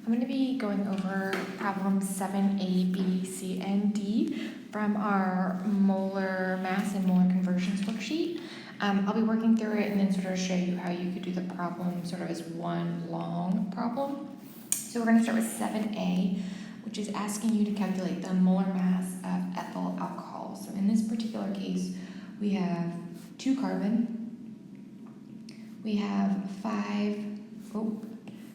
I'm going to be going over problems 7A, B, C, and D from our molar mass and molar conversions worksheet. I'll be working through it and then sort of show you how you could do the problem sort of as one long problem. So we're going to start with 7A, which is asking you to calculate the molar mass of ethyl alcohol. So in this particular case, we have 2 carbon, we have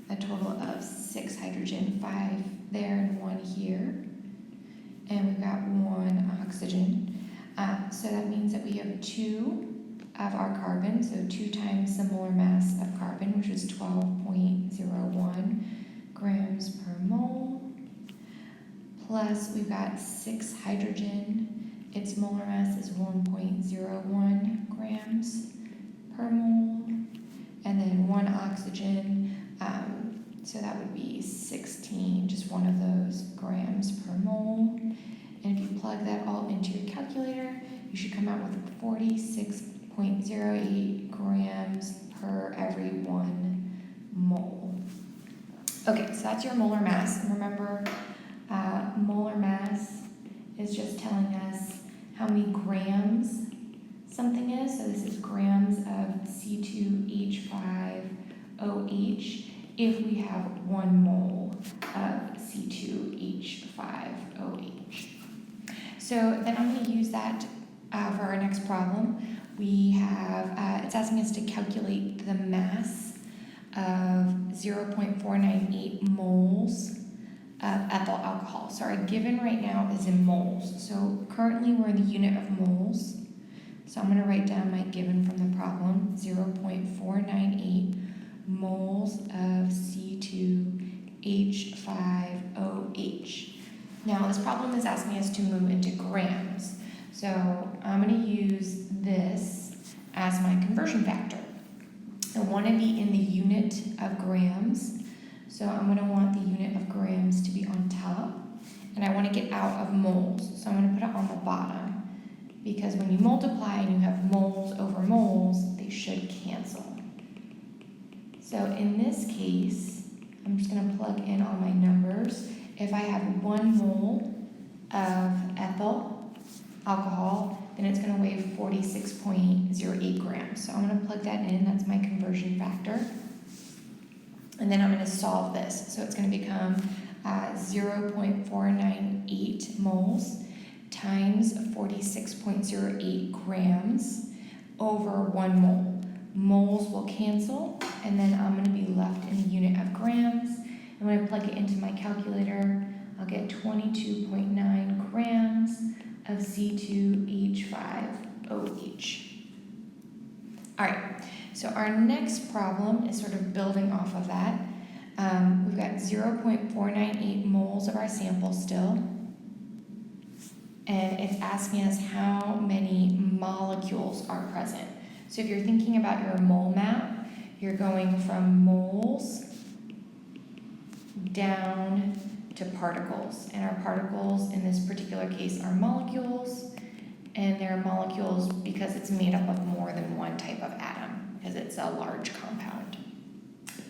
a total of 6 hydrogen, 5 there and 1 here, and we've got 1 oxygen. So that means that we have 2 of our carbon, so 2 times the molar mass of carbon, which is 12.01 grams per mole, plus we've got 6 hydrogen, its molar mass is 1.01 grams per mole, and then 1 oxygen, so that would be 16, just one of those, grams per mole. And if you plug that all into your calculator, you should come out with 46.08 grams per every 1 mole. Okay, so that's your molar mass. And remember, molar mass is just telling us how many grams something is. So this is grams of C2H5OH if we have 1 mole of C2H5OH. So then I'm going to use that for our next problem. We have, it's asking us to calculate the mass of 0.498 moles of ethyl alcohol. So our given right now is in moles. So currently we're in the unit of moles. So I'm going to write down my given from the problem, 0.498 moles of C2H5OH. Now this problem is asking us to move into grams. So I'm going to use this as my conversion factor. I want to be in the unit of grams. So I'm going to want the unit of grams to be on top. And I want to get out of moles. So I'm going to put it on the bottom. Because when you multiply and you have moles over moles, they should cancel. So in this case, I'm just going to plug in all my numbers. If I have 1 mole of ethyl alcohol, then it's going to weigh 46.08 grams. So I'm going to plug that in. That's my conversion factor. And then I'm going to solve this. So it's going to become 0.498 moles times 46.08 grams over 1 mole. Moles will cancel, and then I'm going to be left in the unit of grams. And when I plug it into my calculator, I'll get 22.9 grams of C2H5OH. All right, so our next problem is sort of building off of that. We've got 0.498 moles of our sample still. And it's asking us how many molecules are present. So if you're thinking about your mole map, you're going from moles down to particles. And our particles in this particular case are molecules, and they're molecules because it's made up of more than one type of atom, because it's a large compound.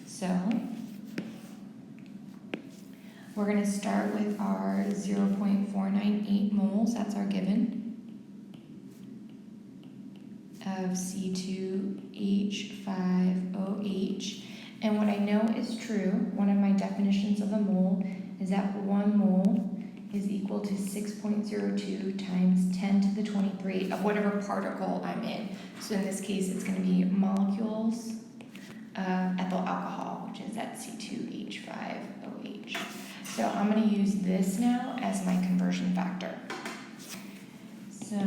So we're going to start with our 0.498 moles, that's our given, of C2H5OH. And what I know is true, one of my definitions of a mole is that 1 mole is equal to 6.02 times 10 to the 23 of whatever particle I'm in. So in this case, it's going to be molecules of ethyl alcohol, which is at C2H5OH. So I'm going to use this now as my conversion factor. So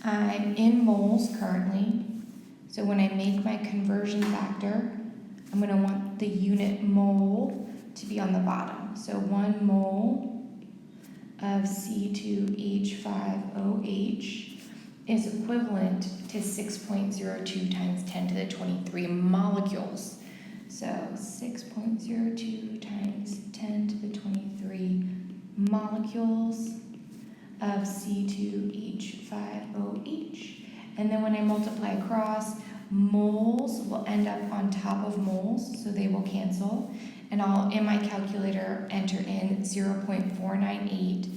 I'm in moles currently. So when I make my conversion factor, I'm going to want the unit mole to be on the bottom. So 1 mole of C2H5OH is equivalent to 6.02 times 10 to the 23 molecules. So 6.02 times 10 to the 23 molecules of C2H5OH. And then when I multiply across, Moles will end up on top of moles, so they will cancel. And I'll, in my calculator, enter in 0.498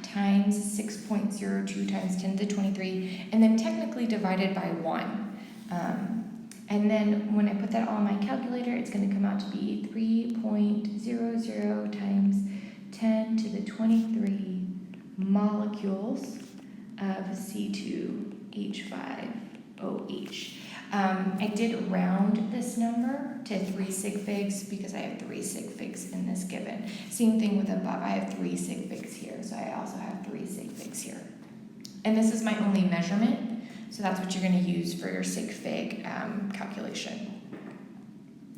times 6.02 times 10 to the 23, and then technically divided by 1. And then when I put that all in my calculator, it's going to come out to be 3.00 times 10 to the 23 molecules of C2H5OH. I did round this number to 3 sig figs because I have 3 sig figs in this given. Same thing with above, I have 3 sig figs here, so I also have 3 sig figs here. And this is my only measurement, so that's what you're going to use for your sig fig calculation.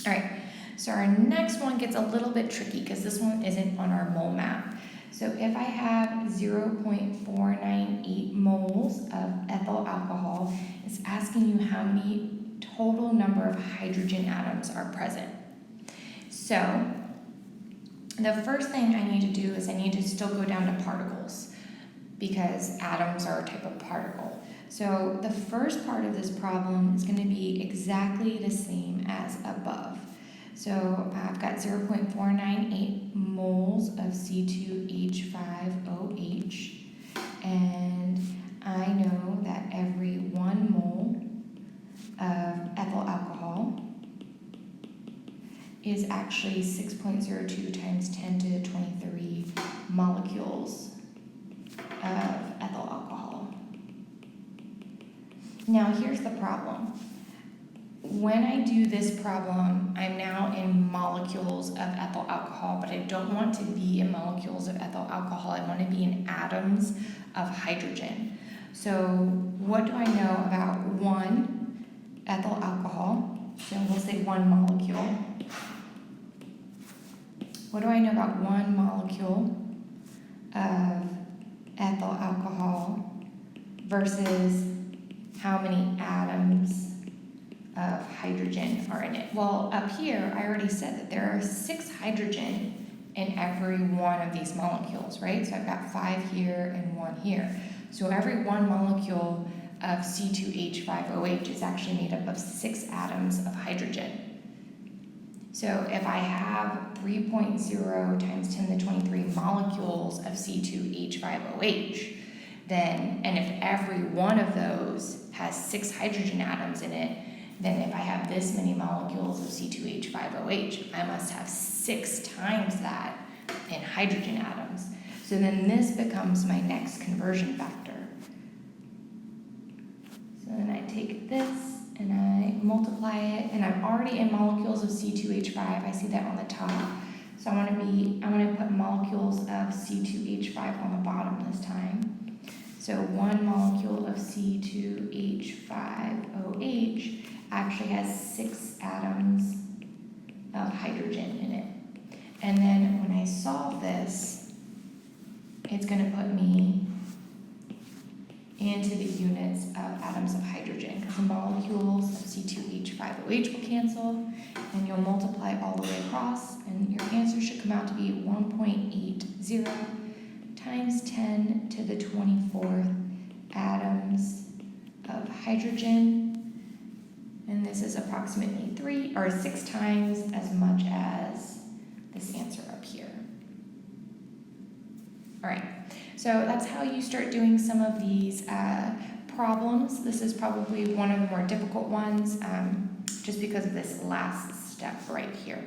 All right, so our next one gets a little bit tricky because this one isn't on our mole map. So if I have 0.498 moles of ethyl alcohol, it's asking you how many total number of hydrogen atoms are present. So the first thing I need to do is I need to still go down to particles because atoms are a type of particle. So the first part of this problem is going to be exactly the same as above. So I've got 0.498 moles of C2H5OH, and I know that every 1 mole of ethyl alcohol is actually 6.02 times 10 to the 23 molecules of ethyl alcohol. Now here's the problem. When I do this problem, I'm now in molecules of ethyl alcohol, but I don't want to be in molecules of ethyl alcohol. I want to be in atoms of hydrogen. So what do I know about 1 ethyl alcohol? So we'll say 1 molecule. What do I know about 1 molecule of ethyl alcohol versus how many atoms of hydrogen are in it? Well, up here, I already said that there are 6 hydrogen in every one of these molecules, right? So I've got 5 here and 1 here. So every 1 molecule of C2H5OH is actually made up of 6 atoms of hydrogen. So if I have 3.0 times 10 to the 23 molecules of C2H5OH, then, and if every one of those has 6 hydrogen atoms in it, then if I have this many molecules of C2H5OH, I must have 6 times that in hydrogen atoms. So then this becomes my next conversion factor. So then I take this and I multiply it, and I'm already in molecules of C2H5. I see that on the top. So I'm gonna put molecules of C2H5 on the bottom this time. So 1 molecule of C2H5OH actually has 6 atoms of hydrogen in it. And then when I solve this, it's going to put me into the units of atoms of hydrogen, because the molecules of C2H5OH will cancel, and you'll multiply all the way across, and your answer should come out to be 1.80 times 10 to the 24th atoms of hydrogen. And this is approximately 3 or 6 times as much as this answer up here. All right, so that's how you start doing some of these problems. This is probably one of the more difficult ones just because of this last step right here.